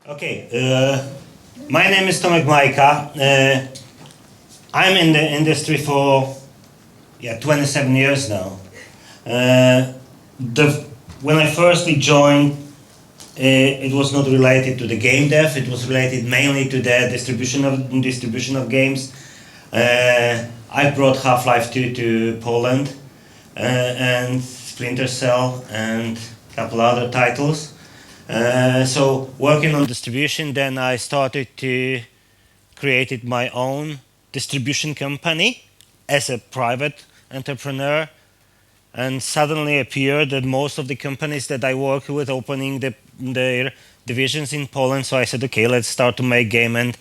Okay, my name is Tomek Majka. I'm in the industry for 27 years now. When I firstly joined, it was not related to the game dev. It was related mainly to the distribution of games. I brought Half-Life 2 to Poland and Splinter Cell and a couple other titles. So working on distribution, then I started to create my own distribution company as a private entrepreneur, and suddenly appeared that most of the companies that I work with opening their divisions in Poland. So I said, okay, let's start to make game and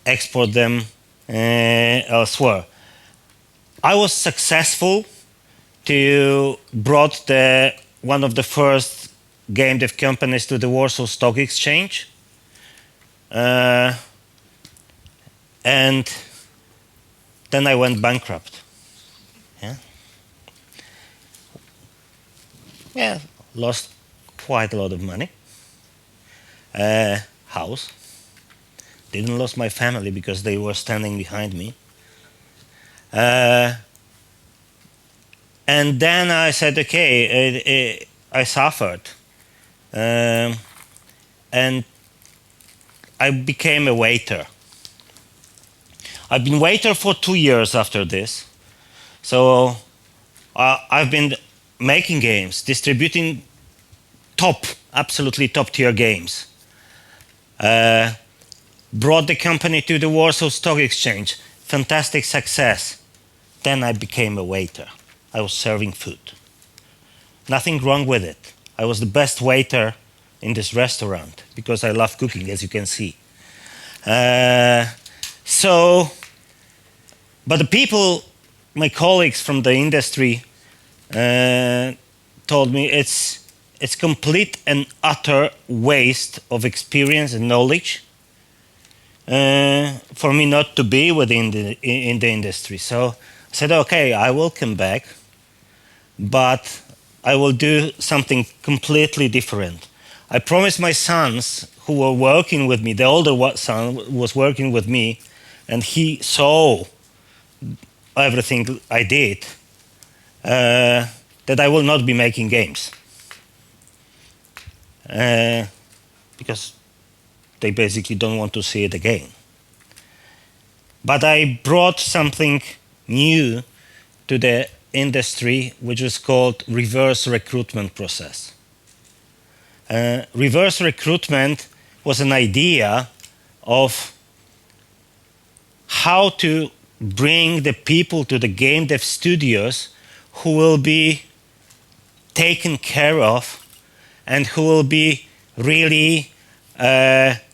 export them elsewhere. I was successful to brought one of the first game dev companies to the Warsaw Stock Exchange. And then I went bankrupt. Lost quite a lot of money. House. Didn't lose my family because they were standing behind me. And then I said, okay, I suffered. And I became a waiter. I've been waiter for 2 years after this. So I've been making games, distributing absolutely top tier games. Brought the company to the Warsaw Stock Exchange. Fantastic success. Then I became a waiter. I was serving food. Nothing wrong with it. I was the best waiter in this restaurant because I love cooking, as you can see. But the people, my colleagues from the industry, told me it's complete and utter waste of experience and knowledge for me not to be in the industry. So I said, okay, I will come back, but I will do something completely different. I promised my sons who were working with me, the older son was working with me, and he saw everything I did, that I will not be making games. Because they basically don't want to see it again. But I brought something new to the industry, which is called reverse recruitment process. Reverse recruitment was an idea of how to bring the people to the game dev studios who will be taken care of and who will be really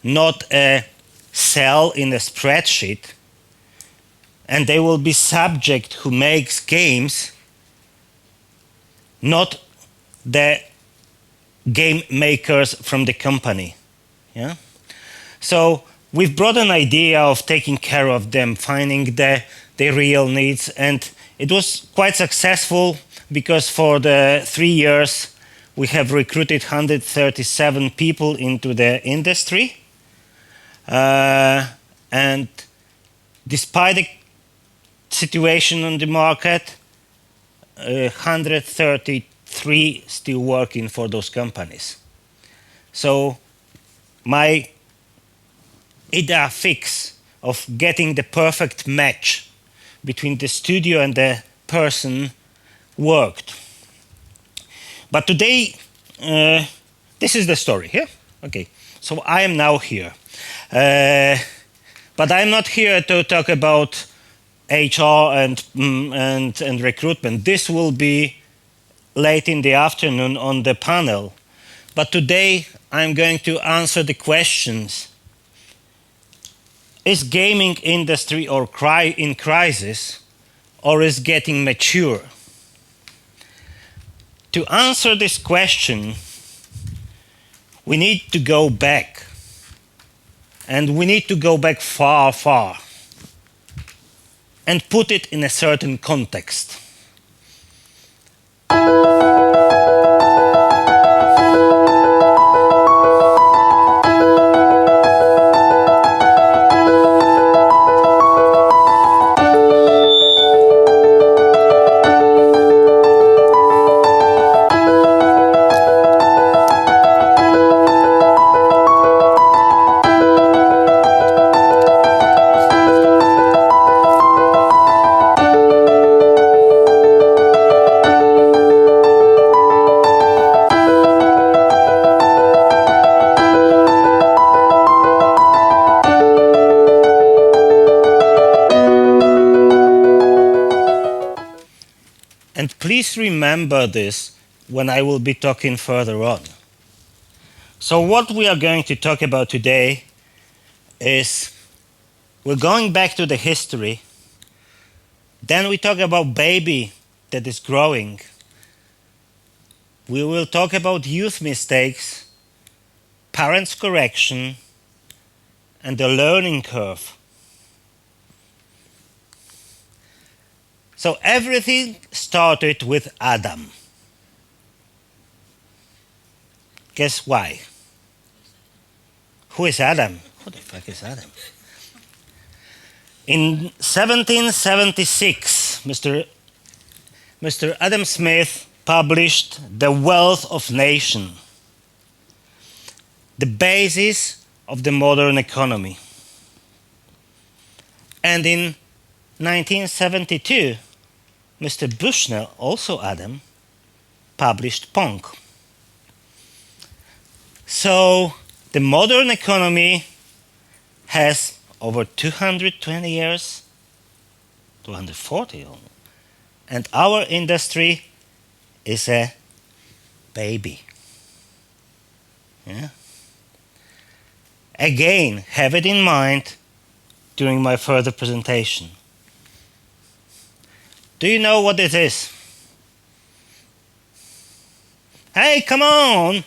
not a cell in a spreadsheet, and they will be subject who makes games, not the game makers from the company. So we've brought an idea of taking care of them, finding their real needs, and it was quite successful because for the 3 years we have recruited 137 people into the industry. And despite the situation on the market, 133 still working for those companies. So my idea fix of getting the perfect match between the studio and the person worked. But today, this is the story here. Okay, so I am now here. But I'm not here to talk about HR and recruitment. This will be late in the afternoon on the panel. But today I'm going to answer the questions. Is gaming industry in crisis, or is getting mature? To answer this question, we need to go back. And we need to go back far, far. And put it in a certain context. please remember this when I will be talking further on. So what we are going to talk about today is we're going back to the history. Then we talk about baby that is growing. We will talk about youth mistakes, parents' correction, and the learning curve. So everything started with Adam. Guess why? Who is Adam? Who the fuck is Adam? In 1776, Mr. Adam Smith published The Wealth of Nations, the basis of the modern economy. And in 1972, Mr. Bushnell, also Adam, published Pong. So the modern economy has over 220 years, 240, and our industry is a baby. Yeah? Again, have it in mind during my further presentation. Do you know what it is? Hey, come on!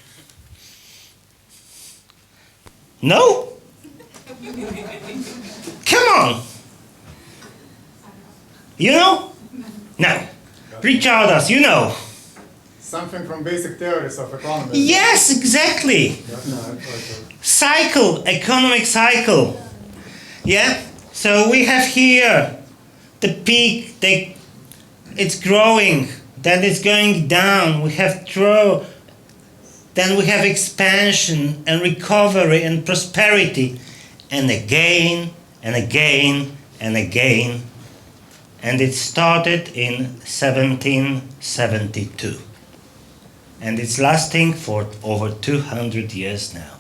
No? Come on! You know? No. Richardas, you know. Something from basic theories of economy. Yes, exactly. Cycle, economic cycle. Yeah? So we have here the peak, it's growing, then it's going down. We have then we have expansion and recovery and prosperity, and again and again and again. And it started in 1772. And it's lasting for over 200 years now.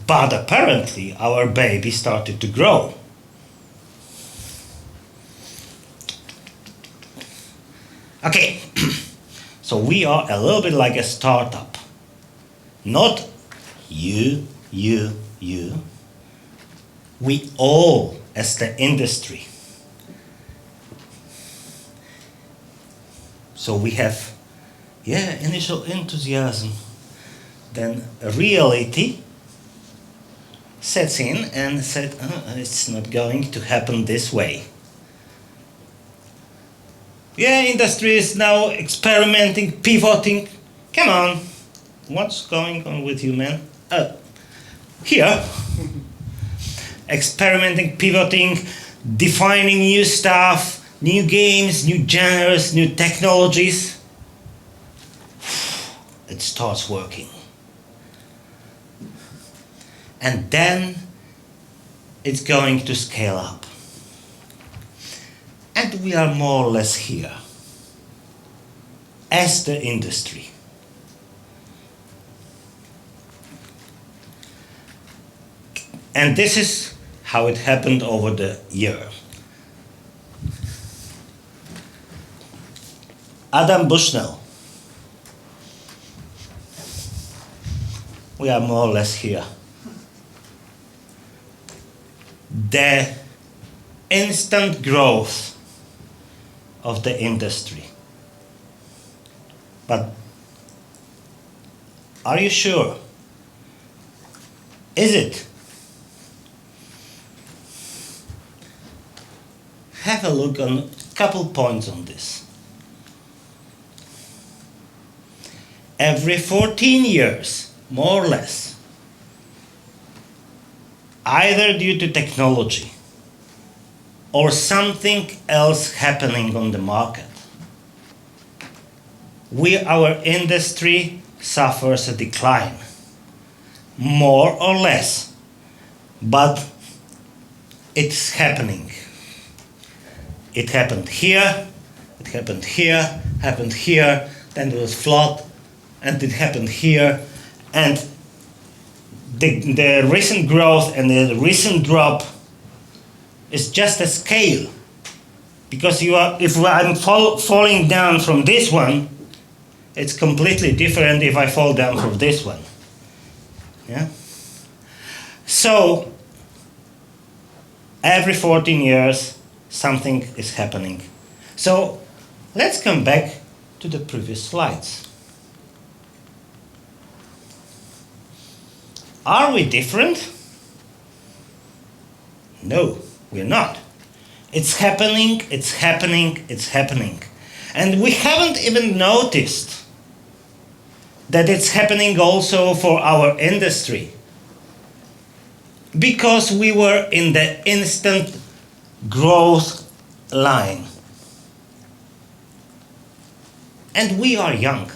But apparently our baby started to grow. Okay, so we are a little bit like a startup. Not you. We all as the industry. So we have, initial enthusiasm. Then reality sets in and said, it's not going to happen this way. Industry is now experimenting, pivoting. Come on, what's going on with you, man? Here. Experimenting, pivoting, defining new stuff, new games, new genres, new technologies. It starts working. And then it's going to scale up. And we are more or less here as the industry. And this is how it happened over the year. Adam Bushnell. We are more or less here. The instant growth of the industry. But are you sure? Is it? Have a look on a couple points on this. Every 14 years, more or less, either due to technology or something else happening on the market, our industry suffers a decline, more or less, but it's happening. It happened here, it happened here, happened here, then it was flood, and it happened here, and the recent growth and the recent drop is just a scale Because if I'm falling down from this one, it's completely different if I fall down from this one. Yeah? So, every 14 years, something is happening. So, let's come back to the previous slides. Are we different? No, we're not. It's happening, it's happening, it's happening. And we haven't even noticed that it's happening also for our industry. Because we were in the instant growth line. And we are young.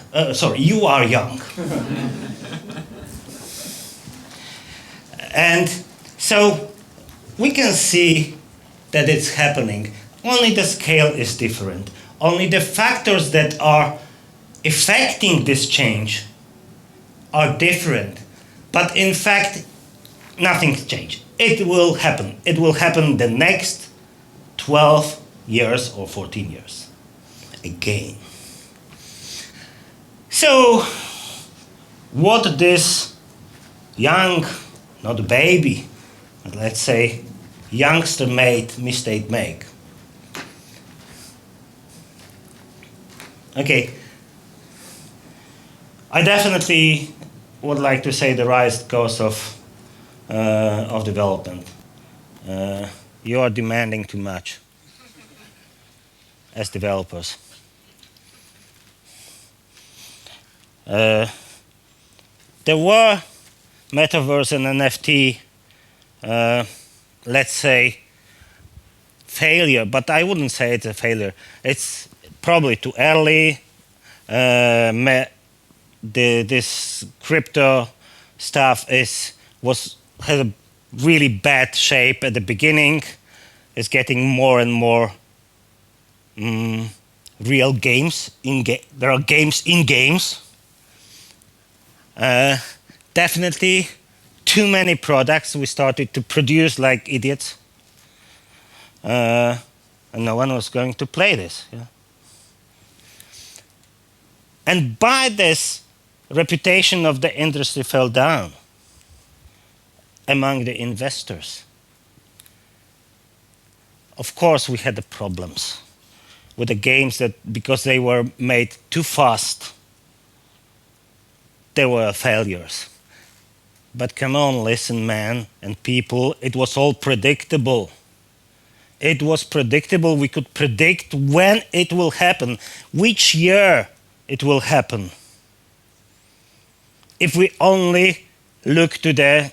You are young. And so we can see that it's happening. Only the scale is different. Only the factors that are affecting this change are different. But in fact, nothing's changed. It will happen. It will happen the next 12 years or 14 years. Again. So, what this young, not baby, but let's say youngster made mistake make? Okay, I definitely would like to say the rise cost of development. You are demanding too much as developers. There were metaverse and NFT, let's say, failure, but I wouldn't say it's a failure. It's probably too early. This crypto stuff had a really bad shape at the beginning. It's getting more and more real games. There are games in games. Definitely too many products. We started to produce like idiots. And no one was going to play this. Yeah? And by this, reputation of the industry fell down among the investors. Of course, we had the problems with the games that because they were made too fast, they were failures. But come on, listen, man and people, it was all predictable. It was predictable. We could predict when it will happen, which year it will happen. If we only look to the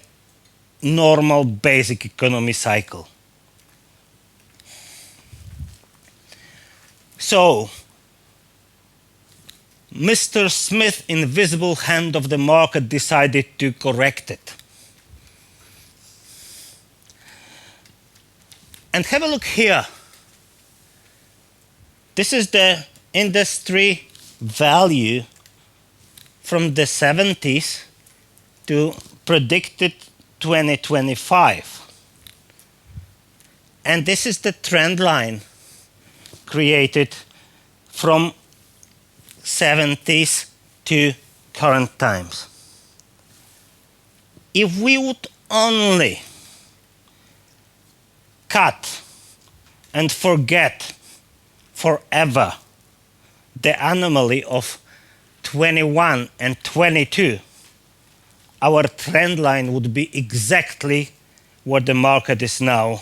normal basic economy cycle. So, Mr. Smith's invisible hand of the market decided to correct it. And have a look here. This is the industry value from the 70s to predicted 2025. And this is the trend line created from 70s to current times. If we would only cut and forget forever the anomaly of 21 and 22, our trend line would be exactly where the market is now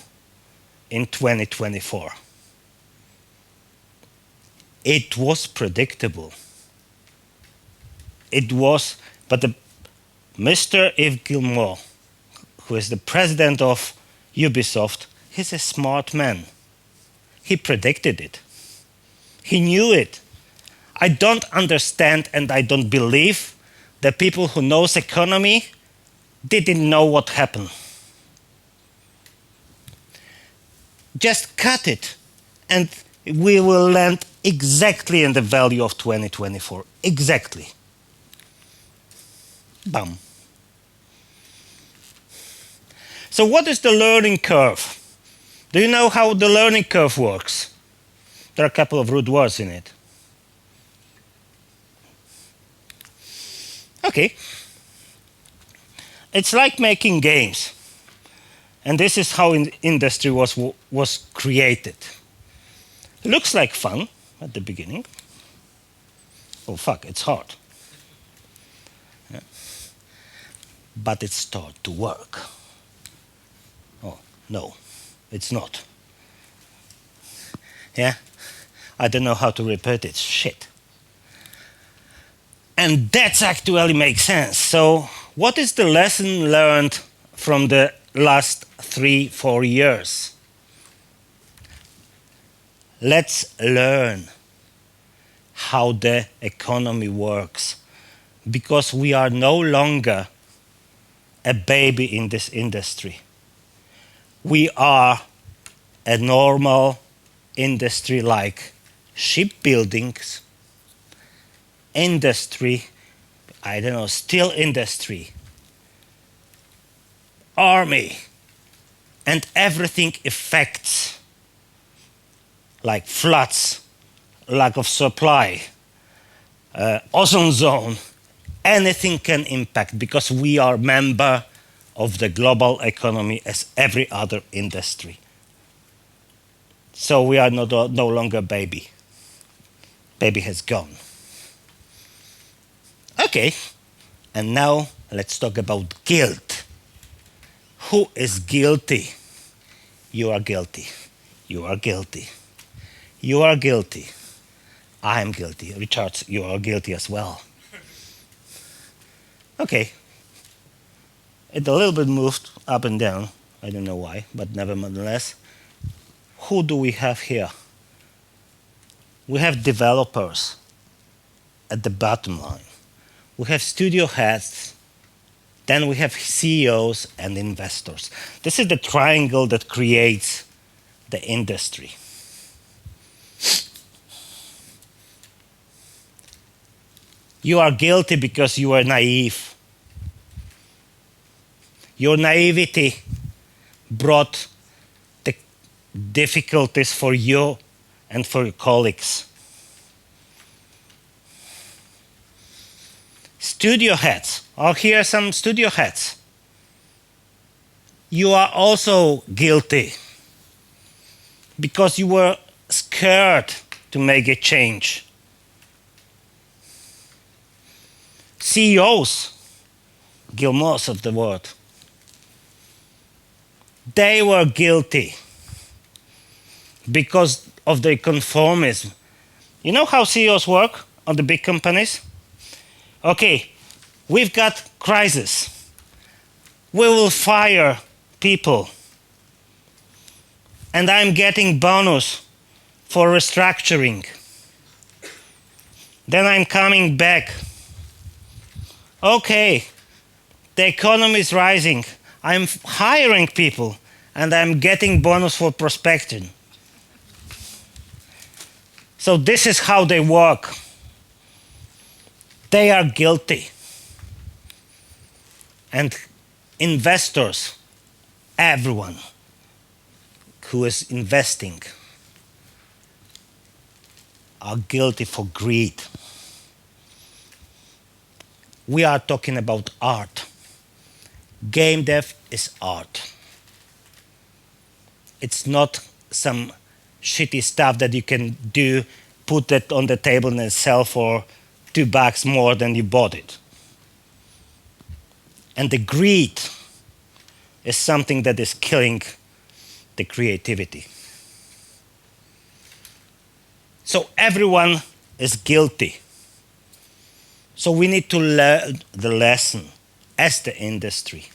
in 2024. It was predictable. It was, but Mr. Yves Guillemot, who is the president of Ubisoft, he's a smart man. He predicted it. He knew it. I don't understand and I don't believe that people who knows economy didn't know what happened. Just cut it and we will land exactly in the value of 2024. Exactly. Bam. So what is the learning curve? Do you know how the learning curve works? There are a couple of rude words in it. Okay. It's like making games. And this is how industry was created. It looks like fun at the beginning. Oh fuck, it's hard. Yeah. But it started to work. Oh, no, it's not. Yeah? I don't know how to repeat it. Shit. And that's actually makes sense. So what is the lesson learned from the last 3-4 years? Let's learn how the economy works, because we are no longer a baby in this industry. We are a normal industry like shipbuildings, industry, I don't know, steel industry, army, and everything affects, like floods, lack of supply, ozone zone, anything can impact, because we are member of the global economy as every other industry. So we are no longer baby. Baby has gone. Okay, and now let's talk about guilt. Who is guilty? You are guilty. You are guilty. You are guilty. I am guilty. Richard, you are guilty as well. Okay. It a little bit moved up and down. I don't know why, but nevertheless. Who do we have here? We have developers at the bottom line. We have studio heads. Then we have CEOs and investors. This is the triangle that creates the industry. You are guilty because you are naive. Your naivety brought the difficulties for you and for your colleagues. Studio heads. Oh, here are some studio heads. You are also guilty because you were scared to make a change. CEOs, Gilmores of the world, they were guilty because of their conformism. You know how CEOs work on the big companies? Okay, we've got crisis. We will fire people. And I'm getting bonus for restructuring. Then I'm coming back. Okay, the economy is rising. I'm hiring people and I'm getting bonus for prospecting. So this is how they work. They are guilty. And investors, everyone who is investing, are guilty for greed. We are talking about art. Game dev is art. It's not some shitty stuff that you can do, put it on the table and sell for $2 more than you bought it. And the greed is something that is killing the creativity. So everyone is guilty. So we need to learn the lesson as the industry.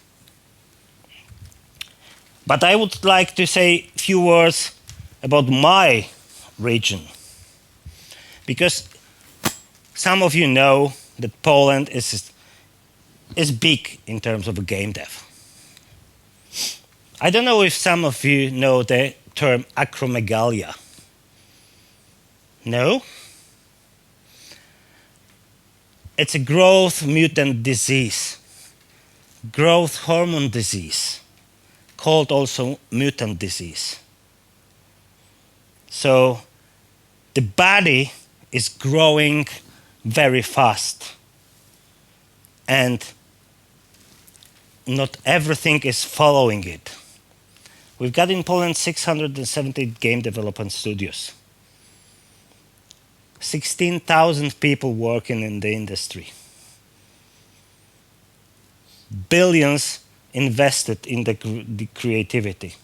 But I would like to say a few words about my region. Because some of you know that Poland is big in terms of game dev. I don't know if some of you know the term acromegalia. No? It's a growth mutant disease, growth hormone disease, called also mutant disease. So the body is growing very fast. And not everything is following it. We've got in Poland 670 game development studios. 16,000 people working in the industry. Billions invested in the creativity.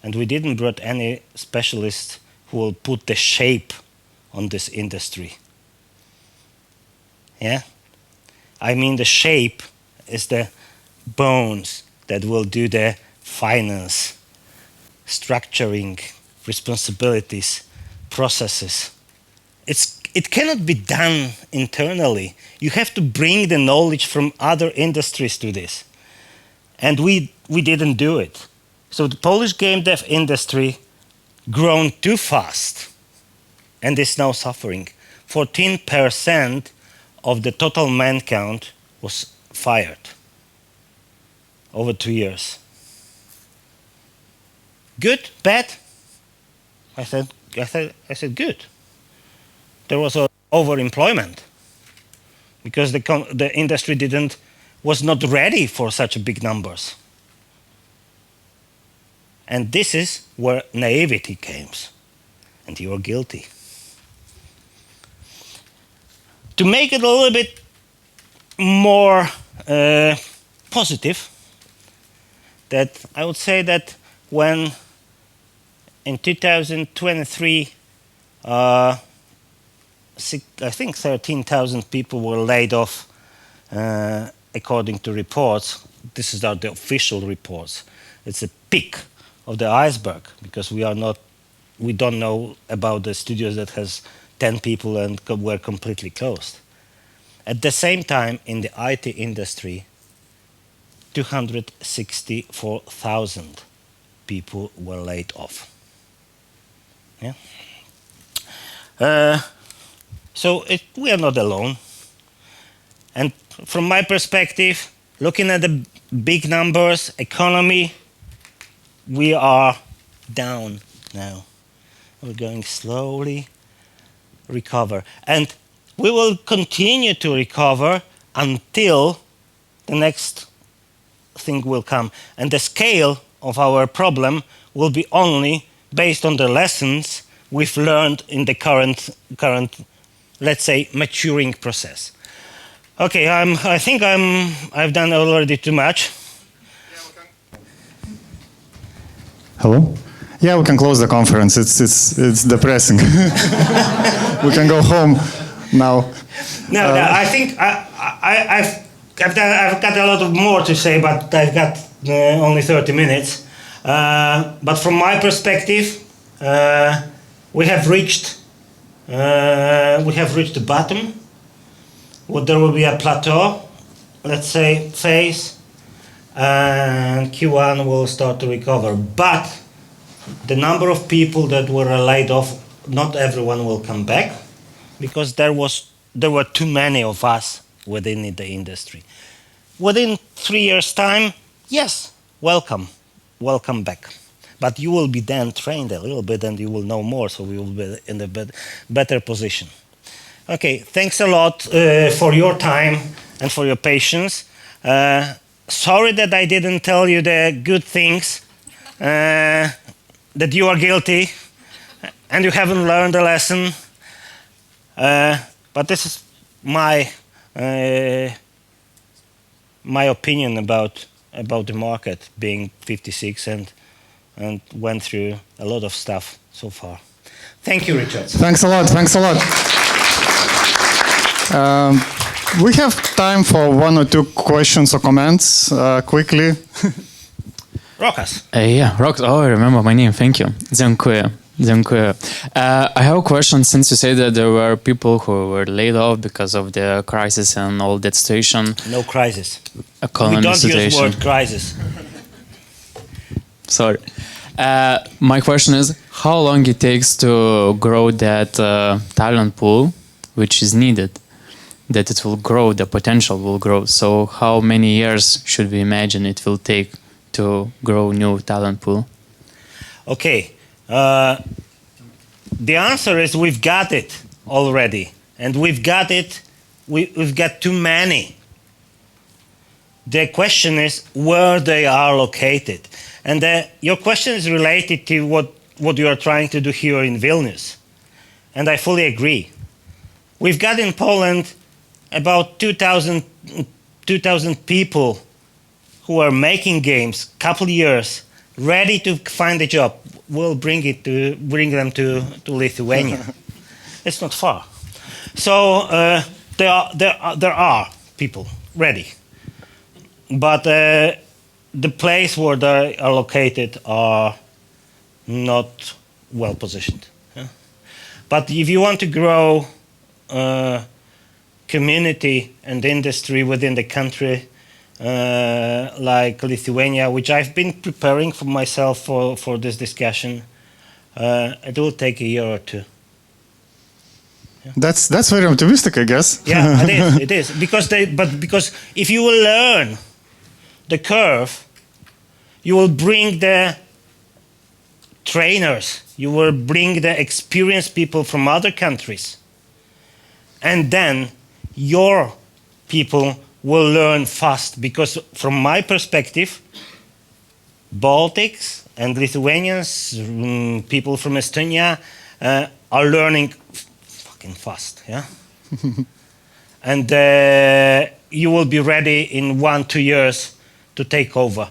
And we didn't brought any specialists who will put the shape on this industry. Yeah? I mean, the shape is the bones that will do the finance, structuring, responsibilities, processes. It cannot be done internally. You have to bring the knowledge from other industries to this. And we didn't do it. So the Polish game dev industry grown too fast and is now suffering. 14% of the total man count was fired over 2 years. Good? Bad? I said good. There was overemployment because the industry was not ready for such big numbers. And this is where naivety comes, and you are guilty. To make it a little bit more positive, that I would say that when in 2023, I think 13,000 people were laid off according to reports. This is the official reports. It's a peak of the iceberg because we don't know about the studios that has 10 people and were completely closed. At the same time, in the IT industry, 264,000 people were laid off. Yeah. So we are not alone. And from my perspective, looking at the big numbers, economy, we are down now. We're going slowly recover. And we will continue to recover until the next thing will come. And the scale of our problem will be only based on the lessons we've learned in the current, let's say, maturing process. Okay, I think I've done already too much. Hello? Yeah, we can close the conference. It's depressing. We can go home now. No, I think I've got a lot of more to say, but I've got only 30 minutes. But from my perspective, we have reached the bottom. Well, there will be a plateau, let's say, phase, and Q1 will start to recover. But the number of people that were laid off, not everyone will come back, because there were too many of us within the industry. Within 3 years' time, yes, welcome back. But you will be then trained a little bit and you will know more, so we will be in a better position. Okay, thanks a lot for your time and for your patience. Sorry that I didn't tell you the good things, that you are guilty and you haven't learned a lesson. But this is my opinion about the market being 56 and went through a lot of stuff so far. Thank you, Richard. Thanks a lot. Thanks a lot. We have time for 1 or 2 questions or comments, quickly. Rokas. Yeah, Rokas. Oh, I remember my name. Thank you. Dziękuję. I have a question. Since you say that there were people who were laid off because of the crisis and all that situation. No crisis. Economy we don't situation. use the word crisis. Sorry. My question is, how long it takes to grow that talent pool, which is needed, that it will grow, the potential will grow. So how many years should we imagine it will take to grow new talent pool? Okay. The answer is we've got it already, and we've got it. We've got too many. The question is where they are located, and your question is related to what you are trying to do here in Vilnius, and I fully agree. We've got in Poland about 2,000 people who are making games, couple years, ready to find a job. We'll bring them to Lithuania. It's not far. So there are people ready, but the place where they are located are not well positioned. Yeah? But if you want to grow community and industry within the country, like Lithuania, which I've been preparing for myself for this discussion, it will take a year or two. Yeah. That's very optimistic, I guess. Yeah, it is. Because if you will learn the curve, you will bring the trainers, you will bring the experienced people from other countries, and then your people will learn fast, because from my perspective, Baltics and Lithuanians, people from Estonia are learning fucking fast, yeah? And you will be ready in 1-2 years to take over.